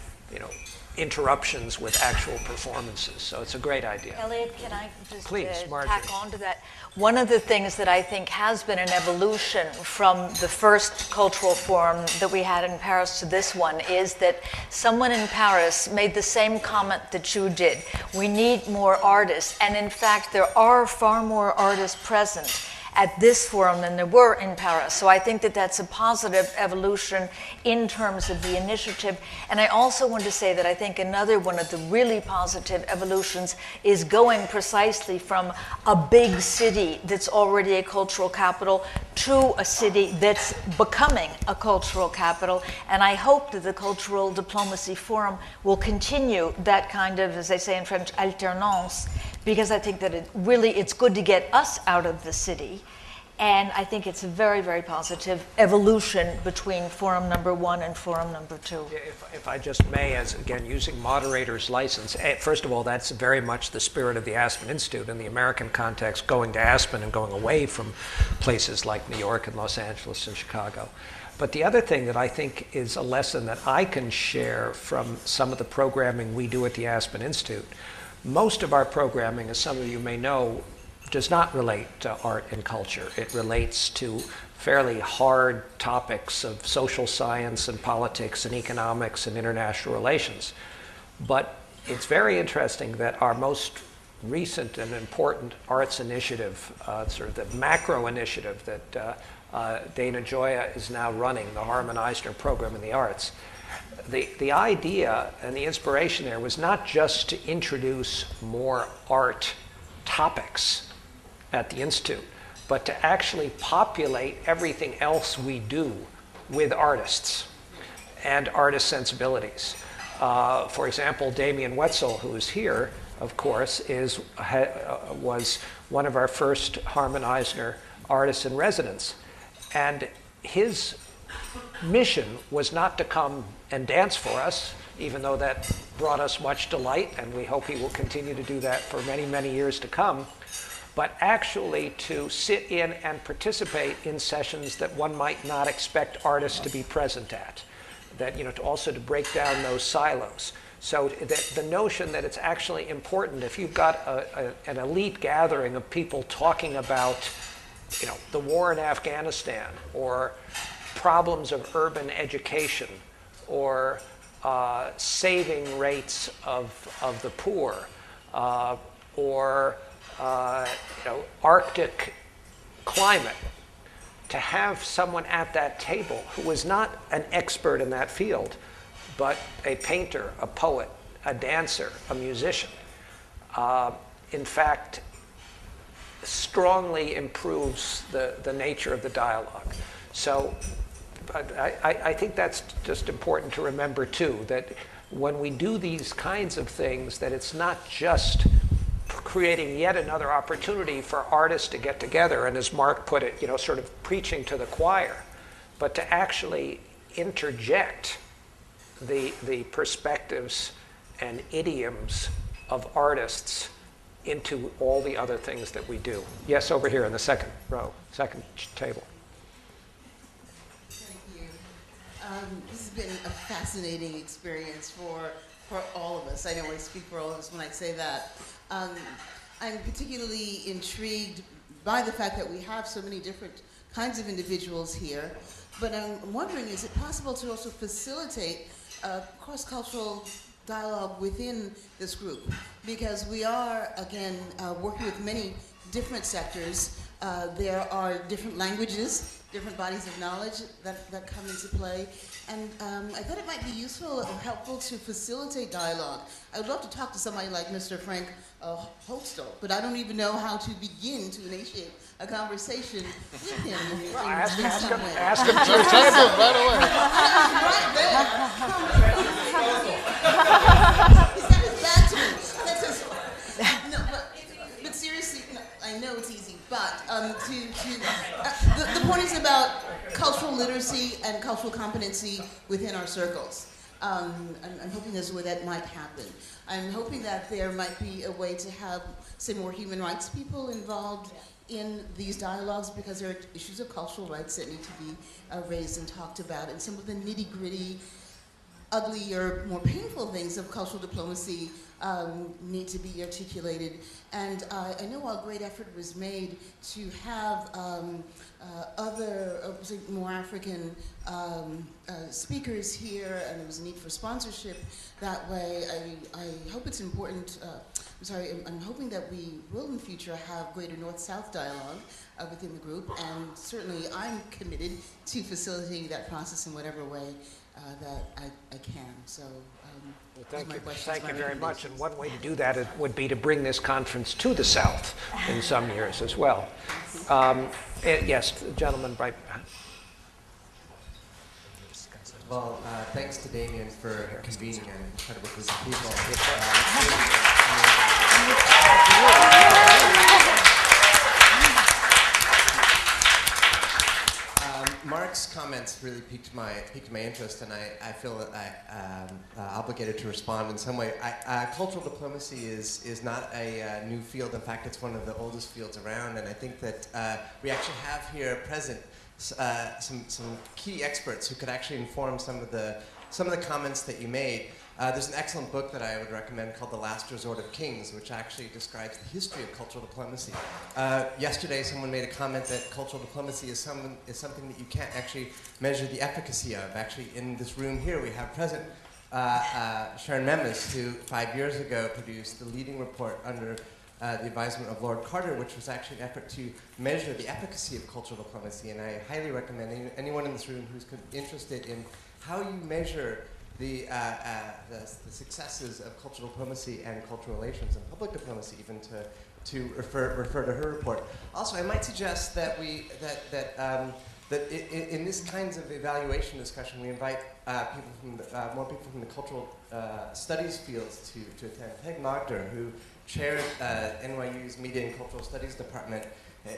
interruptions with actual performances. So it's a great idea. Elliot, can I just Please, Margery. tack on to that? One of the things that I think has been an evolution from the first cultural forum that we had in Paris to this one is that someone in Paris made the same comment that you did. We need more artists. And in fact, there are far more artists present at this forum than there were in Paris. So I think that that's a positive evolution in terms of the initiative. And I also want to say that I think another one of the really positive evolutions is going precisely from a big city that's already a cultural capital to a city that's becoming a cultural capital. And I hope that the Cultural Diplomacy Forum will continue that kind of, as they say in French, alternance, because I think that it's good to get us out of the city. And I think it's a very, very positive evolution between forum number 1 and forum number 2. Yeah, if I just may, as again, using moderator's license, first of all, that's very much the spirit of the Aspen Institute in the American context, going to Aspen and going away from places like New York and Los Angeles and Chicago. But the other thing that I think is a lesson that I can share from some of the programming we do at the Aspen Institute, most of our programming, as some of you may know, does not relate to art and culture. It relates to fairly hard topics of social science and politics and economics and international relations. But it's very interesting that our most recent and important arts initiative, sort of the macro initiative that Dana Joya is now running, the Harman Eisner Program in the Arts, the idea and the inspiration there was not just to introduce more art topics at the Institute, but to actually populate everything else we do with artists and artist sensibilities. For example, Damien Wetzel, who is here, of course, was one of our first Harman Eisner artists in residence. And his mission was not to come and dance for us, even though that brought us much delight, and we hope he will continue to do that for many, many years to come, but actually to sit in and participate in sessions that one might not expect artists to be present at, that, to also to break down those silos. So the notion that it's actually important, if you've got an elite gathering of people talking about, the war in Afghanistan, or problems of urban education, or saving rates of the poor, or Arctic climate, to have someone at that table who is not an expert in that field, but a painter, a poet, a dancer, a musician, in fact, strongly improves the nature of the dialogue. So I think that's just important to remember too, that when we do these kinds of things, that it's not just creating yet another opportunity for artists to get together, and as Mark put it, sort of preaching to the choir, but to actually interject the perspectives and idioms of artists into all the other things that we do. Yes, over here in the second row, second table. Thank you. This has been a fascinating experience for all of us. I know I speak for all of us when I say that. I'm particularly intrigued by the fact that we have so many different kinds of individuals here, but I'm wondering, is it possible to also facilitate cross-cultural dialogue within this group? Because we are, again, working with many different sectors. There are different languages, different bodies of knowledge that come into play. And I thought it might be useful or helpful to facilitate dialogue. I would love to talk to somebody like Mr. Frank Holstall, but I don't even know how to begin to initiate a conversation with him. Well, ask him to Right there. He's got his back to me. That's his, no, but seriously, no, I know it's easy, but the point is about cultural literacy and cultural competency within our circles. I'm hoping there's a way that might happen. I'm hoping that there might be a way to have, say, more human rights people involved in these dialogues, because there are issues of cultural rights that need to be raised and talked about, and some of the nitty-gritty, ugly or more painful things of cultural diplomacy need to be articulated. And I know a great effort was made to have other, more African speakers here, and there was a need for sponsorship that way. I hope it's important, I'm hoping that we will in the future have greater North-South dialogue within the group, and certainly I'm committed to facilitating that process in whatever way that I can. So well, thank you very much. And one way to do that would be to bring this conference to the South in some years as well. Yes, the gentleman right behind. Well, thanks to Damien for convening an incredible group of people. Mark's comments really piqued my interest, and I feel that I'm obligated to respond in some way. Cultural diplomacy is not a new field. In fact, it's one of the oldest fields around, and I think that we actually have here present some key experts who could actually inform some of the comments that you made. There's an excellent book that I would recommend called The Last Resort of Kings, which actually describes the history of cultural diplomacy. Yesterday, someone made a comment that cultural diplomacy is something that you can't actually measure the efficacy of. Actually, in this room here, we have present Sharon Memes, who 5 years ago produced the leading report under the advisement of Lord Carter, which was actually an effort to measure the efficacy of cultural diplomacy. And I highly recommend anyone in this room who's interested in how you measure the successes of cultural diplomacy and cultural relations and public diplomacy, even to refer to her report. Also, I might suggest that that in this kinds of evaluation discussion, we invite more people from the cultural studies fields to attend. Peg Magder, who chaired NYU's Media and Cultural Studies Department,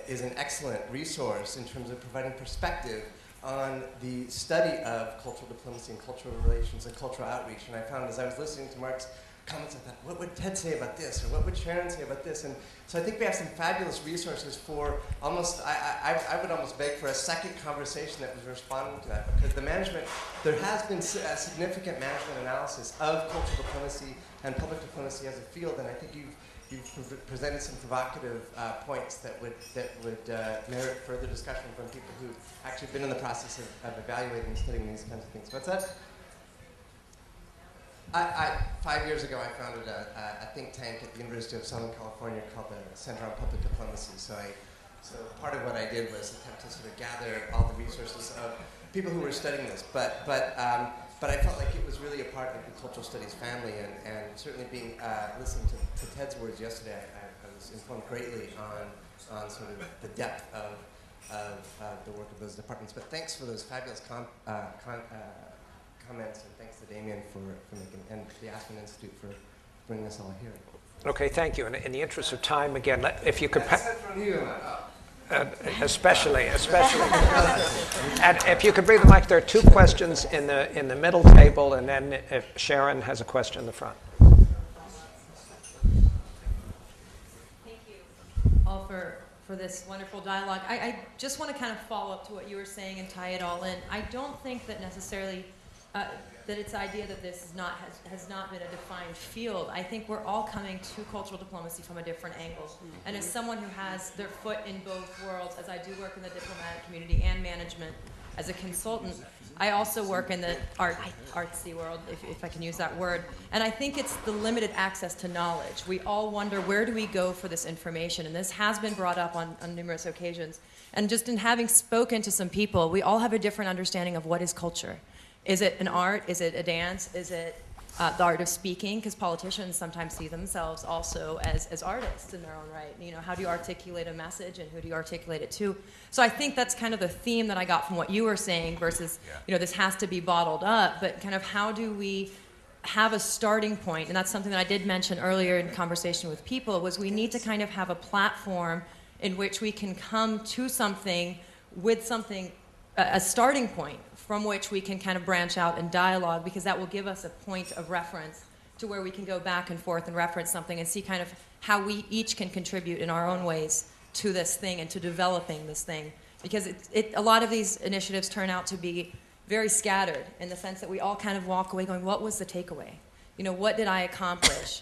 is an excellent resource in terms of providing perspective on the study of cultural diplomacy and cultural relations and cultural outreach. And I found as I was listening to Mark's comments, I thought, what would Ted say about this? Or what would Sharon say about this? And so I think we have some fabulous resources for almost, I would almost beg for a second conversation that was responding to that. Because the management, there has been a significant management analysis of cultural diplomacy and public diplomacy as a field. And I think you've presented some provocative points that would merit further discussion from people who've actually been in the process of evaluating and studying these kinds of things. What's that? 5 years ago, I founded a think tank at the University of Southern California called the Centro on Public Diplomacy. So part of what I did was attempt to sort of gather all the resources of people who were studying this. But I felt like it was really a part of the cultural studies family, and certainly listening to Ted's words yesterday, I was informed greatly on sort of the depth of the work of those departments. But thanks for those fabulous comments, and thanks to Damien for making, and the Aspen Institute for bringing us all here. Okay, thank you. And in the interest of time, again, if you could... especially. And if you could bring the mic, there are two questions in the middle table, and then if Sharon has a question in the front. Thank you all for this wonderful dialogue. I just want to kind of follow up to what you were saying and tie it all in. I don't think that necessarily that it's the idea that this has not been a defined field. I think we're all coming to cultural diplomacy from a different angle. And as someone who has their foot in both worlds, as I do work in the diplomatic community and management as a consultant, I also work in the artsy world, if I can use that word. And I think it's the limited access to knowledge. We all wonder, where do we go for this information? And this has been brought up on numerous occasions. And just in having spoken to some people, we all have a different understanding of what is culture. Is it an art? Is it a dance? Is it the art of speaking? Because politicians sometimes see themselves also as artists in their own right. You know, how do you articulate a message, and who do you articulate it to? So I think that's kind of the theme that I got from what you were saying versus, you know, this has to be bottled up, but kind of how do we have a starting point? And that's something that I did mention earlier in conversation with people, was we need to kind of have a platform in which we can come to something with something, a starting point from which we can kind of branch out and dialogue, because that will give us a point of reference to where we can go back and forth and reference something and see kind of how we each can contribute in our own ways to this thing and to developing this thing. Because a lot of these initiatives turn out to be very scattered in the sense that we all kind of walk away going, what was the takeaway? You know, what did I accomplish?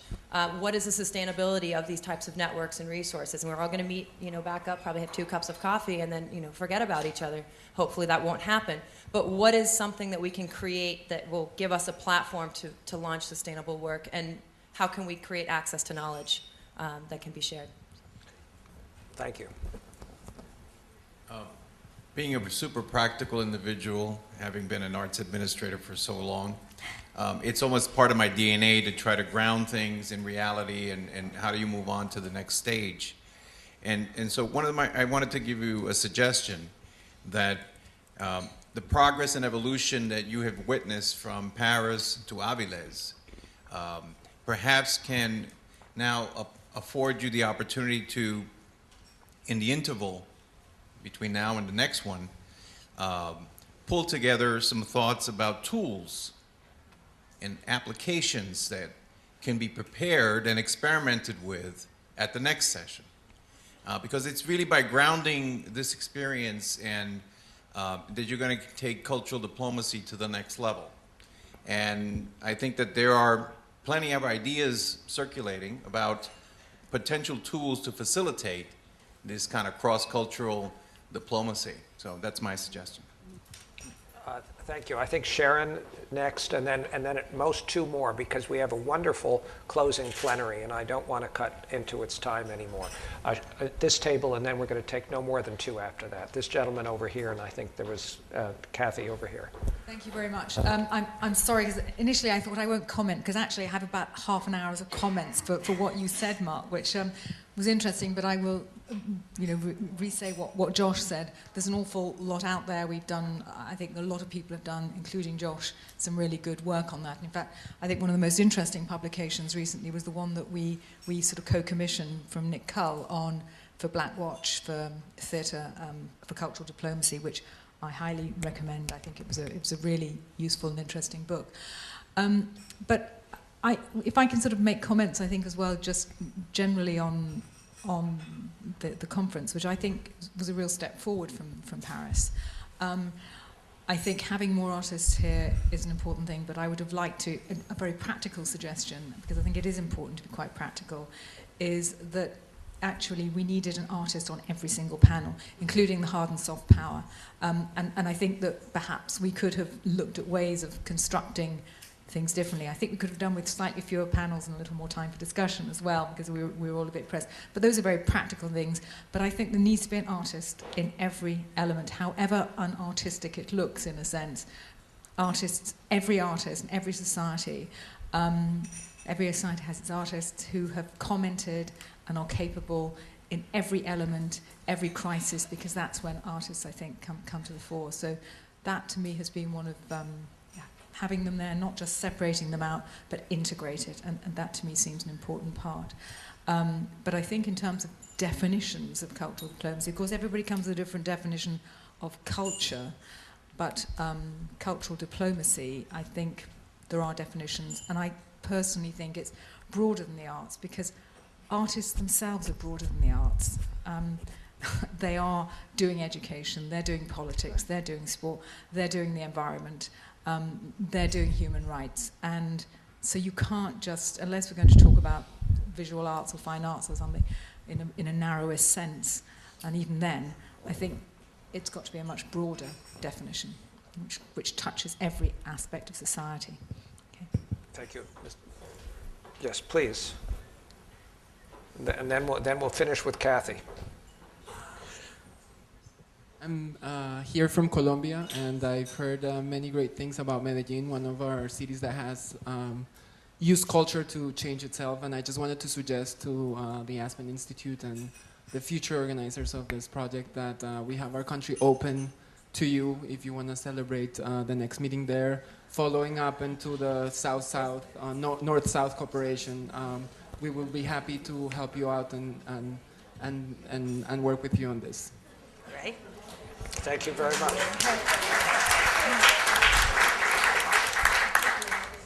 What is the sustainability of these types of networks and resources? And we're all going to meet, you know, back up, probably have 2 cups of coffee, and then, you know, forget about each other. Hopefully that won't happen. But what is something that we can create that will give us a platform to launch sustainable work? And how can we create access to knowledge that can be shared? Thank you. Being a super practical individual, having been an arts administrator for so long, it's almost part of my DNA to try to ground things in reality and how do you move on to the next stage. And so I wanted to give you a suggestion that the progress and evolution that you have witnessed from Paris to Avilés perhaps can now afford you the opportunity to, in the interval between now and the next one, pull together some thoughts about tools and applications that can be prepared and experimented with at the next session. Because it's really by grounding this experience and that you're going to take cultural diplomacy to the next level. And I think that there are plenty of ideas circulating about potential tools to facilitate this kind of cross-cultural diplomacy. So that's my suggestion. Thank you. I think Sharon next, and then at most 2 more, because we have a wonderful closing plenary, and I don't want to cut into its time anymore. At this table, and then we're going to take no more than 2 after that. This gentleman over here, and I think there was Kathy over here. Thank you very much. I'm sorry, because initially I thought I won't comment, because actually I have about half an hour of comments for what you said, Mark, which was interesting, but I will re-say what Josh said. There's an awful lot out there. We've done, I think a lot of people have done, including Josh, some really good work on that. In fact, I think one of the most interesting publications recently was the one that we sort of co-commissioned from Nick Cull for Black Watch, for theatre, for cultural diplomacy, which I highly recommend. I think it was a really useful and interesting book. But if I can sort of make comments, I think as well, just generally on the conference, which I think was a real step forward from Paris. I think having more artists here is an important thing, but I would have liked a very practical suggestion, because I think it is important to be quite practical, is that actually we needed an artist on every single panel, including the hard and soft power. And I think that perhaps we could have looked at ways of constructing things differently. I think we could have done with slightly fewer panels and a little more time for discussion as well, because we were all a bit pressed. But those are very practical things. But I think there needs to be an artist in every element, however unartistic it looks, in a sense. Every artist in every society has its artists who have commented and are capable in every element, every crisis, because that's when artists, I think, come to the fore. So that, to me, has been one of having them there, not just separating them out, but integrated, and that to me seems an important part. But I think in terms of definitions of cultural diplomacy, of course everybody comes with a different definition of culture, but cultural diplomacy, I think there are definitions, and I personally think it's broader than the arts, because artists themselves are broader than the arts. They are doing education, they're doing politics, they're doing sport, they're doing the environment, they're doing human rights. And so you can't just, unless we're going to talk about visual arts or fine arts or something in a narrowest sense, and even then, I think it's got to be a much broader definition, which touches every aspect of society. Okay. Thank you. Yes, please. And then we'll finish with Kathy. I'm here from Colombia, and I've heard many great things about Medellin, one of our cities that has used culture to change itself. And I just wanted to suggest to the Aspen Institute and the future organizers of this project that we have our country open to you if you want to celebrate the next meeting there. Following up into the South-South, North-South cooperation, we will be happy to help you out and work with you on this. Right. Thank you very much.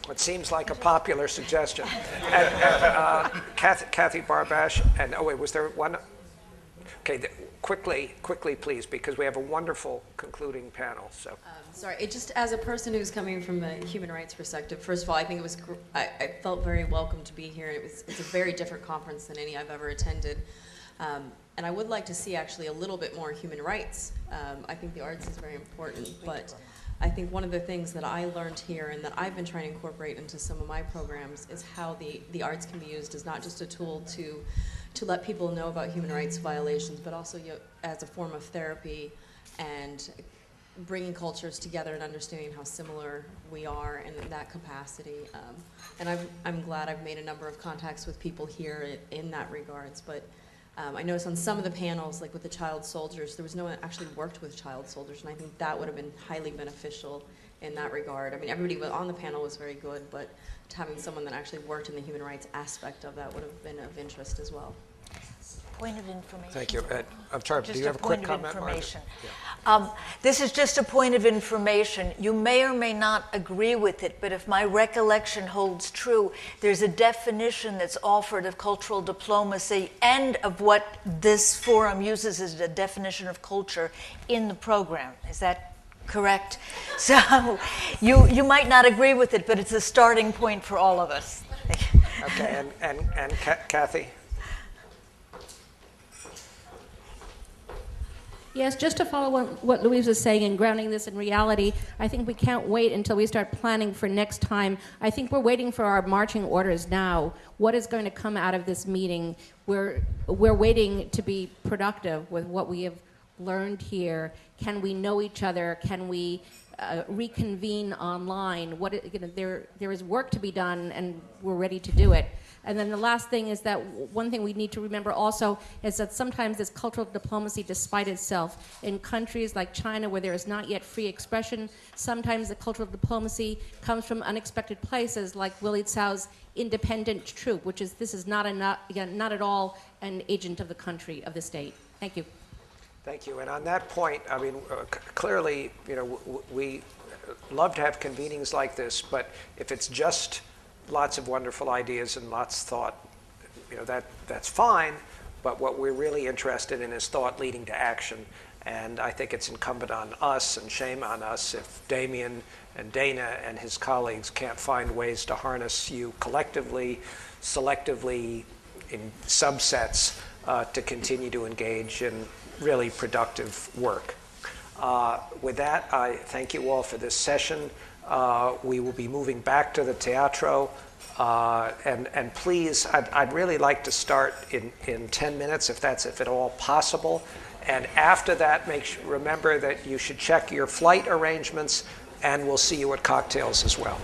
What seems like a popular suggestion. And Kathy Barbash, and oh wait, was there one? Okay, quickly, please, because we have a wonderful concluding panel. So. Sorry, just as a person who's coming from a human rights perspective, first of all, I think it was, I felt very welcome to be here. It's a very different conference than any I've ever attended. And I would like to see actually a little bit more human rights. I think the arts is very important, but I think one of the things that I learned here and that I've been trying to incorporate into some of my programs is how the arts can be used as not just a tool to let people know about human rights violations, but also as a form of therapy and bringing cultures together and understanding how similar we are in that capacity. And I'm glad I've made a number of contacts with people here in that regards, but I noticed on some of the panels, like with the child soldiers, there was no one that actually worked with child soldiers, and I think that would have been highly beneficial in that regard. I mean, everybody on the panel was very good, but having someone that actually worked in the human rights aspect of that would have been of interest as well. Point of information. Thank you. I'm sorry, do you have a quick comment, Margery? Yeah. This is just a point of information. You may or may not agree with it, but if my recollection holds true, there's a definition that's offered of cultural diplomacy and of what this forum uses as a definition of culture in the program. Is that correct? So you might not agree with it, but it's a starting point for all of us. Okay, and Kathy? Yes, just to follow what Louise was saying and grounding this in reality, I think we can't wait until we start planning for next time. I think we're waiting for our marching orders now. What is going to come out of this meeting? We're waiting to be productive with what we have learned here. Can we know each other? Can we reconvene online? There is work to be done, and we're ready to do it. And then the last thing is that one thing we need to remember also is that sometimes this cultural diplomacy, despite itself, in countries like China where there is not yet free expression, sometimes the cultural diplomacy comes from unexpected places like Willie Tsao's independent troop, this is not at all an agent of the country, of the state. Thank you. Thank you. And on that point, I mean, clearly, you know, we love to have convenings like this, but if it's just lots of wonderful ideas and lots of thought, you know, that's fine. But what we're really interested in is thought leading to action. And I think it's incumbent on us, and shame on us, if Damien and Dana and his colleagues can't find ways to harness you collectively, selectively, in subsets, to continue to engage in really productive work. With that, I thank you all for this session. We will be moving back to the Teatro. And please, I'd really like to start in 10 minutes, if at all possible. And after that, remember that you should check your flight arrangements, and we'll see you at cocktails as well.